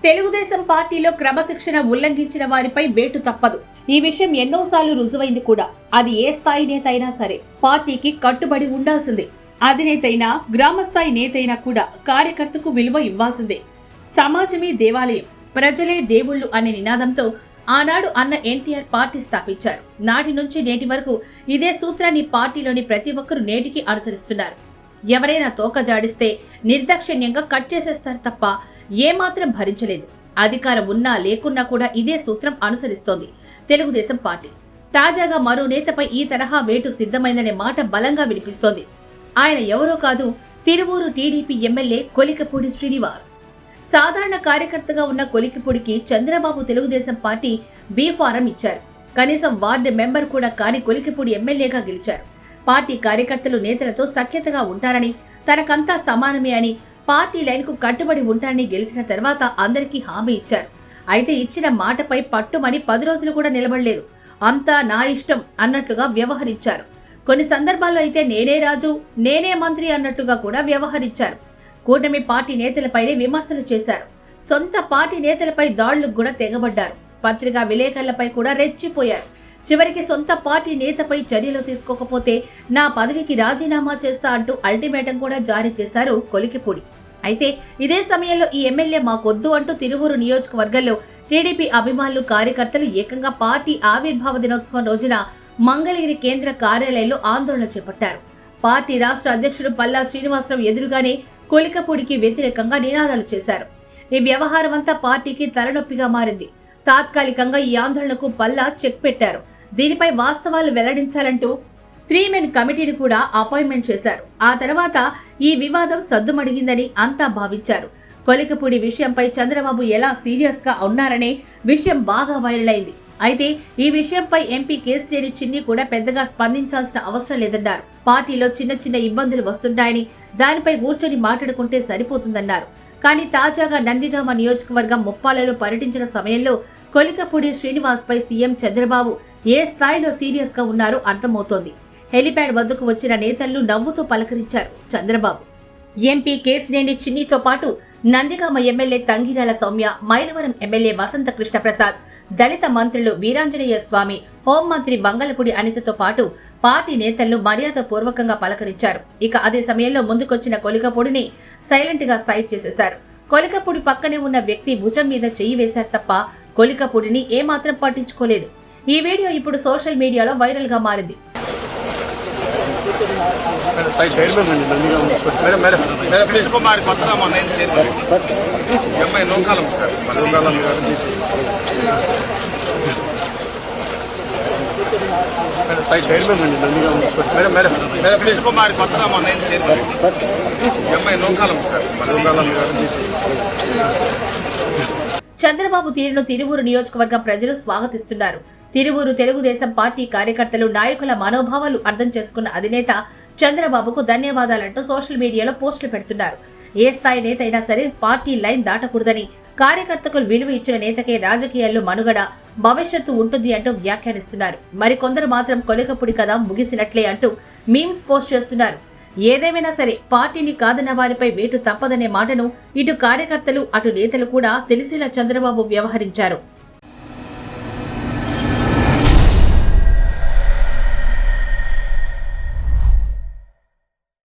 తెలుగుదేశం పార్టీలో క్రమశిక్షణ ఉల్లంఘించిన వారిపై వేటు తప్పదు. ఈ విషయం ఎన్నోసార్లు రుజువైంది కూడా. అది ఏ స్థాయి నేత అయినా సరే పార్టీకి కట్టుబడి ఉండాల్సిందే. అధినేతైనా గ్రామస్థాయి నేతైనా కూడా కార్యకర్తకు విలువ ఇవ్వాల్సిందే. సమాజమే దేవాలయం, ప్రజలే దేవుళ్లు అనే నినాదంతో ఆనాడు అన్న ఎన్టీఆర్ పార్టీ స్థాపించారు. నాటి నుంచి నేటి వరకు ఇదే సూత్రాన్ని పార్టీలోని ప్రతి ఒక్కరూ నేటికి అనుసరిస్తున్నారు. ఎవరైనా తోక జాడిస్తే నిర్దాక్షిణ్యంగా కట్ చేసేస్తారు తప్ప ఏమాత్రం భరించలేదు. అధికారం ఉన్నా లేకున్నా కూడా ఇదే సూత్రం అనుసరిస్తోంది తెలుగుదేశం పార్టీ. తాజాగా మరో నేతపై ఈ తరహా వేటు సిద్ధమైందనే మాట బలంగా వినిపిస్తోంది. ఆయన ఎవరో కాదు, తిరువూరు టీడీపీ ఎమ్మెల్యే కొలికపూడి శ్రీనివాస్. సాధారణ కార్యకర్తగా ఉన్న కొలికపూడికి Chandrababu Telugu Desam party B form ఇచ్చారు. కనీసం వార్డు మెంబర్ కూడా కాని కొలికపూడి ఎమ్మెల్యేగా గెలిచారు. పార్టీ కార్యకర్తలు నేతలతో సఖ్యతగా ఉంటారని, తనకంతా సమానమే అని, పార్టీ లైన్కు కట్టుబడి ఉంటారని గెలిచిన తర్వాత అందరికీ హామీ ఇచ్చారు. అయితే ఇచ్చిన మాటపై పట్టుమని 10 రోజులు కూడా నిలబడలేదు. అంతా నా ఇష్టం అన్నట్లుగా వ్యవహరించారు. కొన్ని సందర్భాల్లో అయితే నేనే రాజు, నేనే మంత్రి అన్నట్లుగా కూడా వ్యవహరించారు. కూటమి పార్టీ నేతలపైనే విమర్శలు చేశారు. సొంత పార్టీ నేతలపై దాడులకు కూడా తెగబడ్డారు. పత్రికా విలేకరులపై కూడా రెచ్చిపోయారు. చివరికి సొంత పార్టీ నేతపై చర్యలు తీసుకోకపోతే నా పదవికి రాజీనామా చేస్తా అంటూ అల్టిమేటం కూడా జారీ చేశారు కొలికిపూడి. అయితే ఇదే సమయంలో ఈ ఎమ్మెల్యే మాకొద్దు అంటూ తిరువూరు నియోజకవర్గంలో టీడీపీ అభిమానులు, కార్యకర్తలు ఏకంగా పార్టీ ఆవిర్భావ దినోత్సవం రోజున మంగళగిరి కేంద్ర కార్యాలయంలో ఆందోళన చేపట్టారు. పార్టీ రాష్ట్ర అధ్యక్షుడు పల్లా శ్రీనివాసరావు ఎదురుగానే కొలికపూడికి వ్యతిరేకంగా నినాదాలు చేశారు. ఈ వ్యవహారం అంతా పార్టీకి తలనొప్పిగా మారింది. తాత్కాలికంగా ఈ ఆందోళనకు పల్లా చెక్ పెట్టారు. దీనిపై వాస్తవాలు వెల్లడించాలంటూ 3 మెన్ కమిటీని కూడా అపాయింట్మెంట్ చేశారు. ఆ తర్వాత ఈ వివాదం సద్దుమడిగిందని అంతా భావించారు. కొలికపూడి విషయంపై చంద్రబాబు ఎలా సీరియస్ గా ఉన్నారనే విషయం బాగా వైరల్ అయింది. అయితే ఈ విషయంపై ఎంపీ కేశినేని చిన్ని కూడా పెద్దగా స్పందించాల్సిన అవసరం లేదన్నారు. పార్టీలో చిన్న చిన్న ఇబ్బందులు వస్తుంటాయని, దానిపై కూర్చొని మాట్లాడుకుంటే సరిపోతుందన్నారు. కానీ తాజాగా నందిగామ నియోజకవర్గం ముప్పాలలో పర్యటించిన సమయంలో కొలికపూడి శ్రీనివాస్ పై సీఎం చంద్రబాబు ఏ స్థాయిలో సీరియస్ గా ఉన్నారో అర్థమవుతోంది. హెలిప్యాడ్ వద్దకు వచ్చిన నేతలను నవ్వుతూ పలకరించారు చంద్రబాబు. ఎంపీ కేశినేని చిన్నితో పాటు నందిగామ ఎమ్మెల్యే తంగిరాల సౌమ్య, మైలవరం ఎమ్మెల్యే వసంత కృష్ణ ప్రసాద్, దళిత మంత్రులు వీరాంజనేయ స్వామి, హోంమంత్రి వంగలపూడి అనితతో పాటు పార్టీ నేతలను మర్యాద పూర్వకంగా పలకరించారు. ఇక అదే సమయంలో ముందుకొచ్చిన కొలికపూడిని సైలెంట్ గా సైడ్ చేసేశారు. కొలికపూడి పక్కనే ఉన్న వ్యక్తి భుజం మీద చెయ్యి వేశారు తప్ప కొలికపూడిని ఏమాత్రం పట్టించుకోలేదు. ఈ వీడియో ఇప్పుడు సోషల్ మీడియాలో వైరల్ గా మారింది. చంద్రబాబు తీరును తిరువూరు నియోజకవర్గం ప్రజలు స్వాగతిస్తున్నారు. తిరువూరు తెలుగుదేశం పార్టీ కార్యకర్తలు, నాయకుల మనోభావాలు అర్థం చేసుకున్న అధినేత చంద్రబాబుకు ధన్యవాదాలంటూ సోషల్ మీడియాలో పోస్టులు పెడుతున్నారు. ఏ స్థాయి నేత అయినా సరే పార్టీ లైన్ దాటకూడదని, కార్యకర్తకు విలువ ఇచ్చిన నేతకే రాజకీయాల్లో మనుగడ, భవిష్యత్తు ఉంటుంది అంటూ వ్యాఖ్యానిస్తున్నారు. మరికొందరు మాత్రం కొలికపూడి కథ ముగిసినట్లే అంటూ మీమ్స్ పోస్ట్ చేస్తున్నారు. ఏదేమైనా సరే పార్టీని కాదన్న వారిపై వేటు తప్పదనే మాటను ఇటు కార్యకర్తలు, అటు నేతలు కూడా తెలిసేలా చంద్రబాబు వ్యవహరించారు.